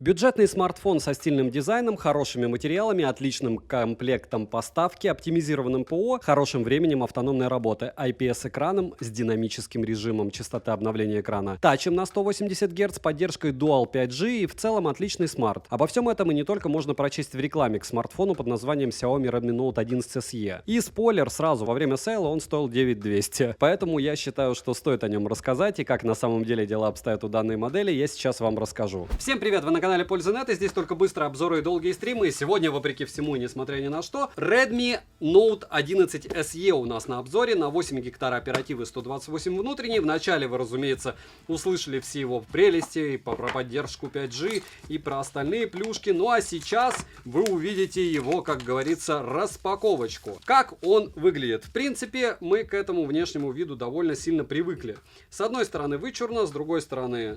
Бюджетный смартфон со стильным дизайном, хорошими материалами, отличным комплектом поставки, оптимизированным ПО, хорошим временем автономной работы, IPS-экраном с динамическим режимом частоты обновления экрана, тачем на 180 Гц, поддержкой Dual 5G и в целом отличный смарт. Обо всем этом и не только можно прочесть в рекламе к смартфону под названием Xiaomi Redmi Note 11 SE. И спойлер сразу, во время сейла он стоил 9200. Поэтому я считаю, что стоит о нем рассказать, и как на самом деле дела обстоят у данной модели, я сейчас вам расскажу. Всем привет, вы на канале Польза.нет, и здесь только быстрые обзоры и долгие стримы. И сегодня, вопреки всему и несмотря ни на что, Redmi Note 11 SE у нас на обзоре, на 8 гектар оперативы, 128 внутренней. Вначале вы, разумеется, услышали все его прелести, и про поддержку 5G, и про остальные плюшки. Ну а сейчас вы увидите его, как говорится, распаковочку. Как он выглядит? В принципе, мы к этому внешнему виду довольно сильно привыкли. С одной стороны вычурно, с другой стороны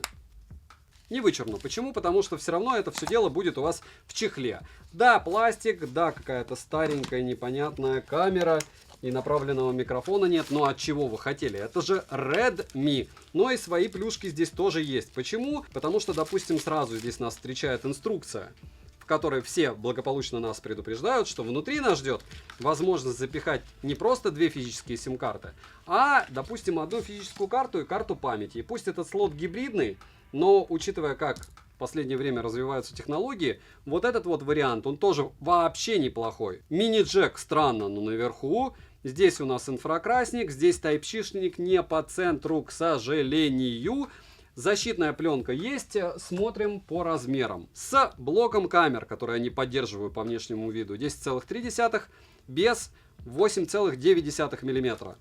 не вычурно. Почему? Потому что все равно это все дело будет у вас в чехле. Да, пластик, да, какая-то старенькая непонятная камера, и направленного микрофона нет. Но от чего вы хотели? Это же Redmi. Но и свои плюшки здесь тоже есть. Почему? Потому что, допустим, сразу здесь нас встречает инструкция, в которой все благополучно нас предупреждают, что внутри нас ждет возможность запихать не просто две физические сим-карты, а, допустим, одну физическую карту и карту памяти. И пусть этот слот гибридный, но учитывая, как в последнее время развиваются технологии, вот этот вот вариант, он тоже вообще неплохой. Мини-джек странно, но наверху. Здесь у нас инфракрасник, здесь Type-C-шник не по центру, к сожалению. Защитная пленка есть, смотрим по размерам. С блоком камер, который они поддерживают по внешнему виду, 10,3, без 8,9 мм.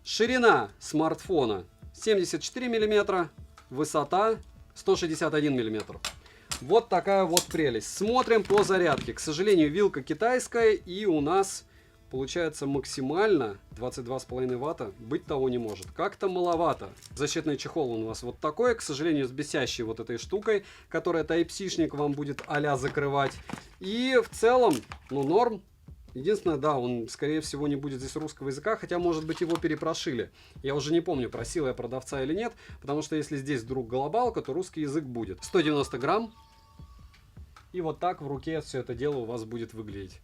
Ширина смартфона 74 мм. Высота 161 мм. Вот такая вот прелесть. Смотрим по зарядке. К сожалению, вилка китайская, и у нас получается максимально 22,5 ватта. Быть того не может. Как-то маловато. Защитный чехол у нас вот такой. К сожалению, с бесящей вот этой штукой, которая Type-C-шник вам будет а-ля закрывать. И в целом, ну, норм. Единственное, да, он, скорее всего, не будет здесь русского языка, хотя, может быть, его перепрошили. Я уже не помню, просил я продавца или нет, потому что если здесь вдруг глобалка, то русский язык будет. 190 грамм. И вот так в руке все это дело у вас будет выглядеть.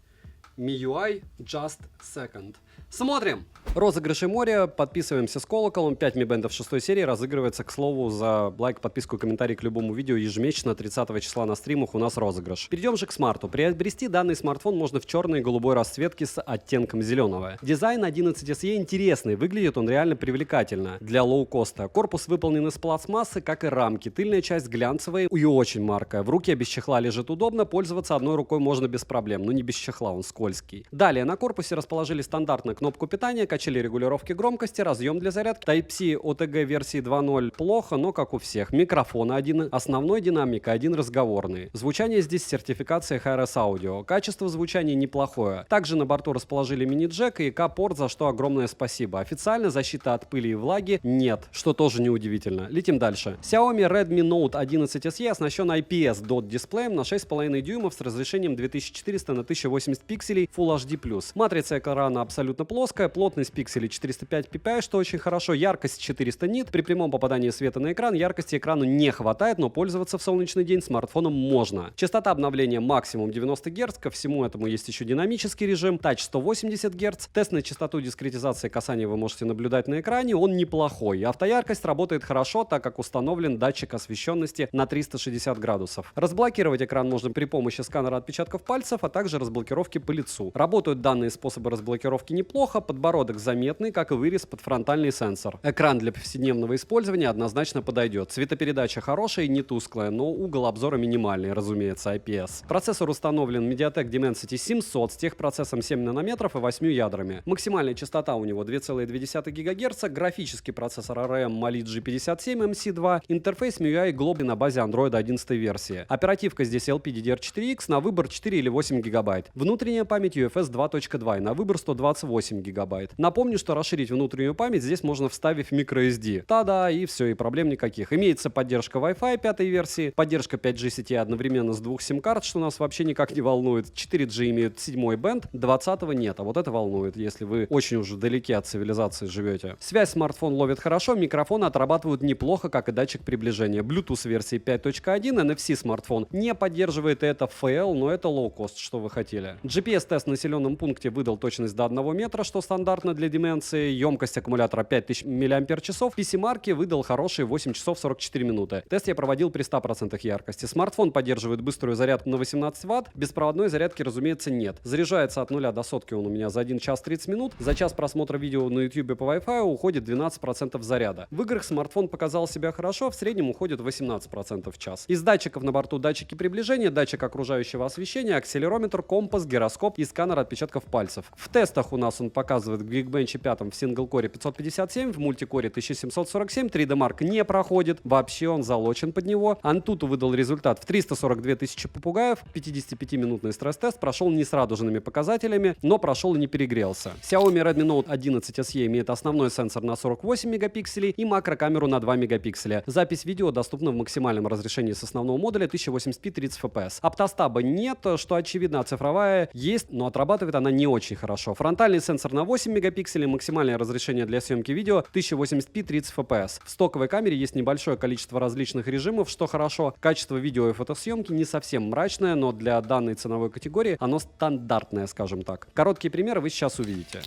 MIUI Just Second. Смотрим! Розыгрыши моря. Подписываемся с колоколом. 5 Mi Band 6 серии разыгрывается, к слову, за лайк, подписку и комментарий к любому видео ежемесячно 30 числа на стримах у нас розыгрыш. Перейдем же к смарту. Приобрести данный смартфон можно в черной и голубой расцветке с оттенком зеленого. Дизайн 11 SE интересный. Выглядит он реально привлекательно для лоу-коста. Корпус выполнен из пластмассы, как и рамки. Тыльная часть глянцевая и очень маркая. В руке без чехла лежит удобно. Пользоваться одной рукой можно без проблем. Но не без чехла, он скользкий. Далее на корпусе расположили стандартную кнопку питания, качели регулировки громкости, разъем для зарядки. Type-C OTG версии 2.0 плохо, но как у всех. Микрофон один, основной динамик, один разговорный. Звучание здесь с сертификацией HRS Audio. Качество звучания неплохое. Также на борту расположили мини-джек и EK-порт, за что огромное спасибо. Официально защиты от пыли и влаги нет, что тоже неудивительно. Летим дальше. Xiaomi Redmi Note 11 SE оснащен IPS DOT дисплеем на 6,5 дюймов с разрешением 2400 на 1080 пикселей Full HD+. Матрица экрана абсолютно плоская, плотность пикселей 405 ppi, что очень хорошо, яркость 400 нит. При прямом попадании света на экран яркости экрану не хватает, но пользоваться в солнечный день смартфоном можно. Частота обновления максимум 90 Гц, ко всему этому есть еще динамический режим, тач 180 Гц. Тест на частоту дискретизации касания вы можете наблюдать на экране, он неплохой. Автояркость работает хорошо, так как установлен датчик освещенности на 360 градусов. Разблокировать экран можно при помощи сканера отпечатков пальцев, а также разблокировки по лицу. Работают данные способы разблокировки неплохо, подбородок заметный, как и вырез под фронтальный сенсор. Экран для повседневного использования однозначно подойдет. Цветопередача хорошая и не тусклая, но угол обзора минимальный, разумеется, IPS. Процессор установлен MediaTek Dimensity 700 с техпроцессом 7 нанометров и 8 ядрами. Максимальная частота у него 2,2 ГГц, графический процессор ARM Mali G57 MC2, интерфейс MIUI Globe на базе Android 11 версии. Оперативка здесь LPDDR4X на выбор 4 или 8 ГБ. Внутренняя память UFS 2.2 на выбор 128 ГБ. На Напомню, что расширить внутреннюю память здесь можно, вставив microSD. Та-да, и все, и проблем никаких. Имеется поддержка Wi-Fi 5 версии, поддержка 5G сети одновременно с 2 сим-карт, что нас вообще никак не волнует. 4G имеют 7-й бенд, 20-го нет, а вот это волнует, если вы очень уже далеки от цивилизации живете. Связь смартфон ловит хорошо, микрофоны отрабатывают неплохо, как и датчик приближения. Bluetooth версии 5.1, NFC смартфон не поддерживает это FL, но это low-cost, что вы хотели. GPS-тест в населенном пункте выдал точность до 1 метра, что стандартно для деменции. Емкость аккумулятора 5000 мАч. PC-марки выдал хорошие 8 часов 44 минуты. Тест я проводил при 100% яркости. Смартфон поддерживает быструю зарядку на 18 Вт. Беспроводной зарядки, разумеется, нет. Заряжается от 0 до сотки он у меня за 1 час 30 минут. За час просмотра видео на YouTube по Wi-Fi уходит 12% заряда. В играх смартфон показал себя хорошо, в среднем уходит 18% в час. Из датчиков на борту датчики приближения, датчик окружающего освещения, акселерометр, компас, гироскоп и сканер отпечатков пальцев. В тестах у нас он показывает в Geekbench 5 в сингл-коре 557, в мультикоре 1747, 3D Mark не проходит, вообще он залочен под него. Antutu выдал результат в 342 тысячи попугаев, 55-минутный стресс-тест прошел не с радужными показателями, но прошел и не перегрелся. Xiaomi Redmi Note 11 SE имеет основной сенсор на 48 мегапикселей и макрокамеру на 2 мегапикселя. Запись видео доступна в максимальном разрешении с основного модуля 1080p 30 fps. Оптостаба нет, что очевидно, а цифровая есть, но отрабатывает она не очень хорошо. Фронтальный сенсор на 8 мегапикселей, максимальное разрешение для съемки видео 1080p 30 fps. В стоковой камере есть небольшое количество различных режимов, что хорошо. Качество видео и фотосъемки не совсем мрачное, но для данной ценовой категории оно стандартное, скажем так. Короткие примеры вы сейчас увидите.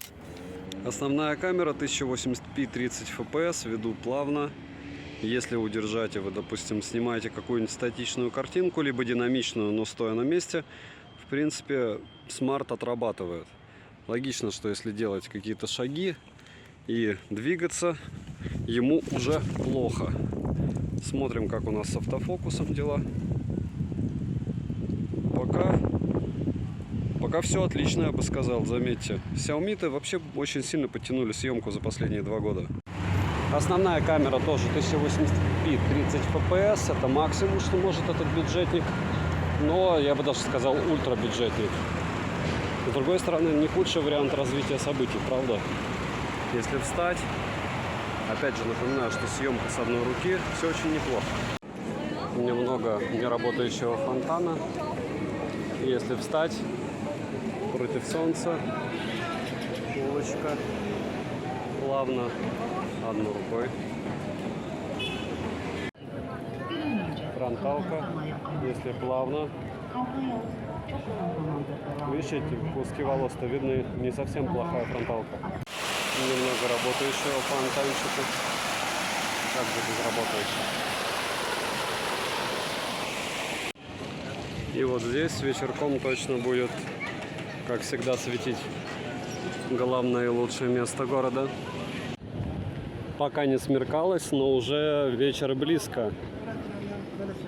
Основная камера 1080p 30 fps, веду плавно. Если удержать, и вы, допустим, снимаете какую-нибудь статичную картинку, либо динамичную, но стоя на месте, в принципе, смарт отрабатывает. Логично, что если делать какие-то шаги и двигаться, ему уже плохо. Смотрим, как у нас с автофокусом дела. Пока все отлично, я бы сказал, заметьте. Xiaomi-то вообще очень сильно подтянули съемку за последние 2 года. Основная камера тоже 1080p 30 fps, это максимум, что может этот бюджетник, но я бы даже сказал ультрабюджетник. С другой стороны, не худший вариант развития событий, правда? Если встать, опять же напоминаю, что съемка с одной руки, все очень неплохо. Немного неработающего фонтана. Если встать против солнца, улочка, плавно, одной рукой. Фронталка, если плавно. Видите, эти куски волос-то видны, не совсем плохая фронталка. Немного работающего фонтанчика. Как же без работающего. И вот здесь вечерком точно будет, как всегда, светить главное и лучшее место города. Пока не смеркалось, но уже вечер близко.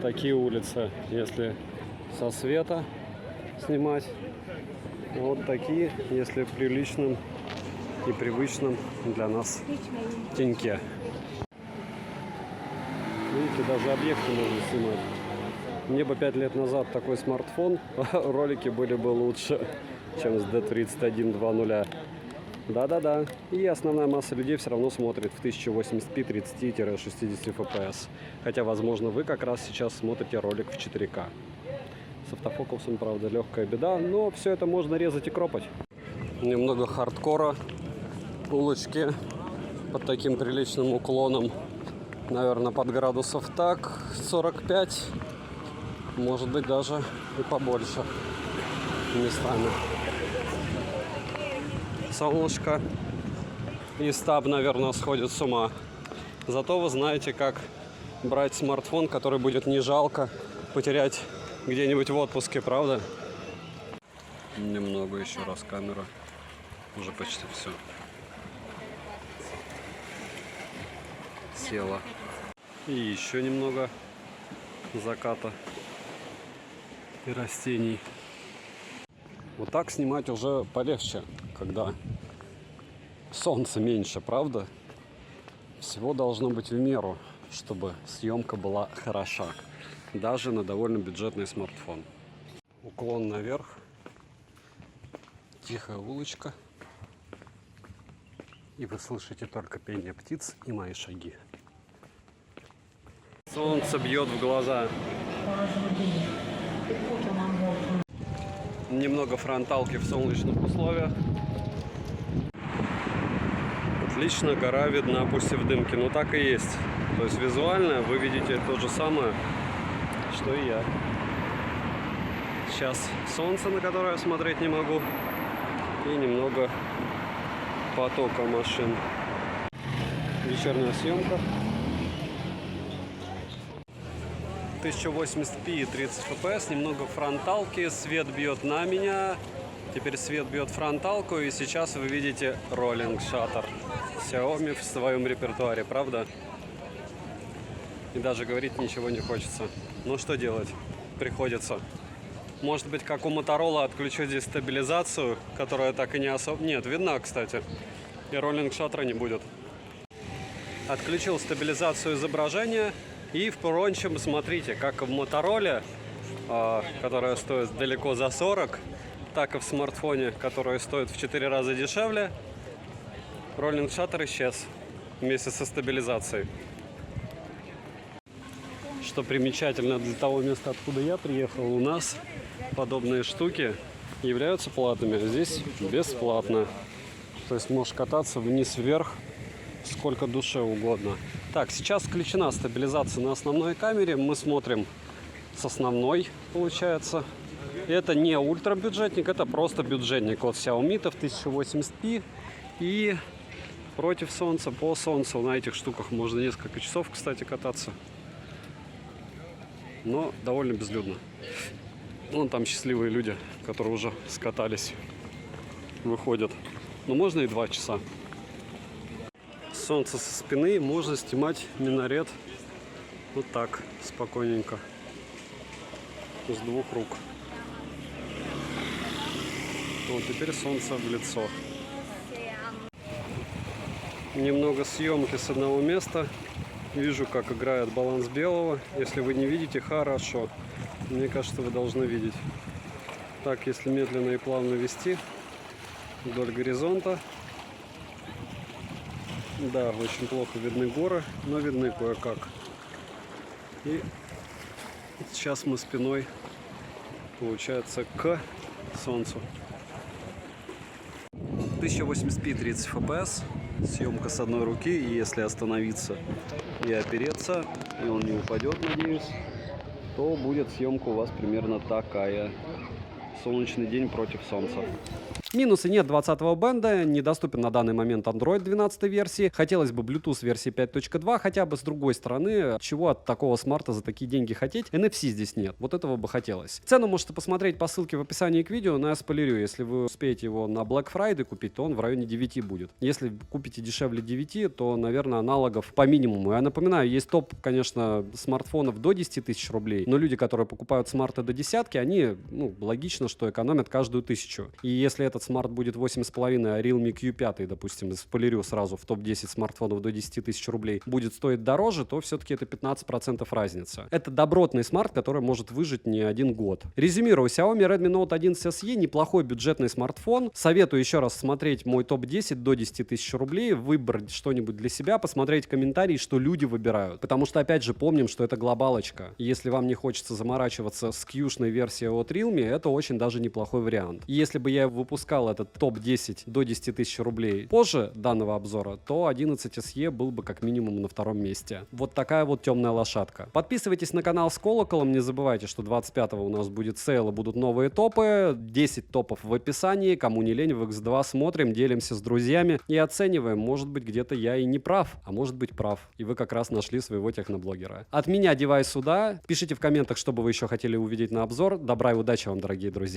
Такие улицы, если со света снимать. Вот такие, если в приличном и привычном для нас теньке. Видите, даже объекты можно снимать. Мне бы 5 лет назад такой смартфон, ролики были бы лучше, чем с D31 2.0. Да-да-да. И основная масса людей все равно смотрит в 1080p 30-60 fps. Хотя, возможно, вы как раз сейчас смотрите ролик в 4К. С автофокусом, правда, легкая беда, но все это можно резать и кропать. Немного хардкора. Улочки под таким приличным уклоном. Наверное, под градусов так 45. Может быть, даже и побольше местами. Солнышко и стаб, наверное, сходит с ума. Зато вы знаете, как брать смартфон, который будет не жалко потерять где-нибудь в отпуске, правда? Немного еще раз камера. Уже почти все. Села. И еще немного заката и растений. Вот так снимать уже полегче, когда солнца меньше, правда? Всего должно быть в меру, чтобы съемка была хороша. Даже на довольно бюджетный смартфон. Уклон наверх. Тихая улочка. И вы слышите только пение птиц и мои шаги. Солнце бьет в глаза. Немного фронталки в солнечных условиях. Отлично, гора видна, пусть и в дымке, но так и есть. То есть визуально вы видите то же самое, что и я. Сейчас солнце, на которое я смотреть не могу, и немного потока машин. Вечерняя съемка. 1080p и 30 fps, немного фронталки, свет бьет на меня, теперь свет бьет фронталку, и сейчас вы видите Rolling Shutter Xiaomi в своем репертуаре, правда? И даже говорить ничего не хочется. Ну что делать? Приходится. Может быть, как у Motorola, отключу здесь стабилизацию, которая так и не особо... Нет, видна, кстати. И Rolling Shutter не будет. Отключил стабилизацию изображения. И впрочем, смотрите, как в Motorola, которая стоит далеко за 40, так и в смартфоне, который стоит в 4 раза дешевле, Rolling Shutter исчез вместе со стабилизацией. Что примечательно для того места, откуда я приехал, у нас подобные штуки являются платными, а здесь бесплатно. То есть можешь кататься вниз-вверх сколько душе угодно. Так, сейчас включена стабилизация на основной камере. Мы смотрим с основной, получается. Это не ультрабюджетник, это просто бюджетник от Xiaomi в 1080p. И против солнца, по солнцу. На этих штуках можно несколько часов, кстати, кататься. Но довольно безлюдно. Вон там счастливые люди, которые уже скатались, выходят. Но можно и 2 часа. Солнце со спины, можно снимать минарет вот так, спокойненько, с 2 рук. Вот теперь солнце в лицо. Немного съемки с одного места. Вижу, как играет баланс белого. Если вы не видите, хорошо. Мне кажется, вы должны видеть. Так, если медленно и плавно вести вдоль горизонта. Да, очень плохо видны горы, но видны кое-как. И сейчас мы спиной, получается, к солнцу. 1080p 30 fps. Съемка с одной руки, и если остановиться и опереться, и он не упадет, надеюсь, то будет съемка у вас примерно такая. Солнечный день против солнца. Минусы: нет 20-го бенда, недоступен на данный момент Android 12 версии. Хотелось бы Bluetooth версии 5.2, хотя бы с другой стороны, чего от такого смарта за такие деньги хотеть? NFC здесь нет, вот этого бы хотелось. Цену можете посмотреть по ссылке в описании к видео, но я спойлерю, если вы успеете его на Black Friday купить, то он в районе 9 будет. Если купите дешевле 9, то, наверное, аналогов по минимуму. Я напоминаю, есть топ, конечно, смартфонов до 10 тысяч рублей, но люди, которые покупают смарты до десятки, они, логично, что экономят каждую 1000. И если этот смарт будет 8,5, а Realme Q5, допустим, спойлерю сразу, в топ-10 смартфонов до 10 тысяч рублей, будет стоить дороже, то все-таки это 15% разница. Это добротный смарт, который может выжить не 1 год. Резюмирую, Xiaomi Redmi Note 11 SE неплохой бюджетный смартфон. Советую еще раз смотреть мой топ-10 до 10 тысяч рублей, выбрать что-нибудь для себя, посмотреть комментарии, что люди выбирают. Потому что, опять же, помним, что это глобалочка. Если вам не хочется заморачиваться с Q-шной версией от Realme, это очень даже неплохой вариант. И если бы я выпускал этот топ-10 до 10 тысяч рублей позже данного обзора, то 11 SE был бы как минимум на 2-м месте. Вот такая вот темная лошадка. Подписывайтесь на канал с колоколом, не забывайте, что 25-го у нас будет сейл и будут новые топы. 10 топов в описании, кому не лень, в X2 смотрим, делимся с друзьями и оцениваем. Может быть, где-то я и не прав, а может быть прав, и вы как раз нашли своего техноблогера. От меня девайс сюда. Пишите в комментах, что бы вы еще хотели увидеть на обзор. Добра и удачи вам, дорогие друзья.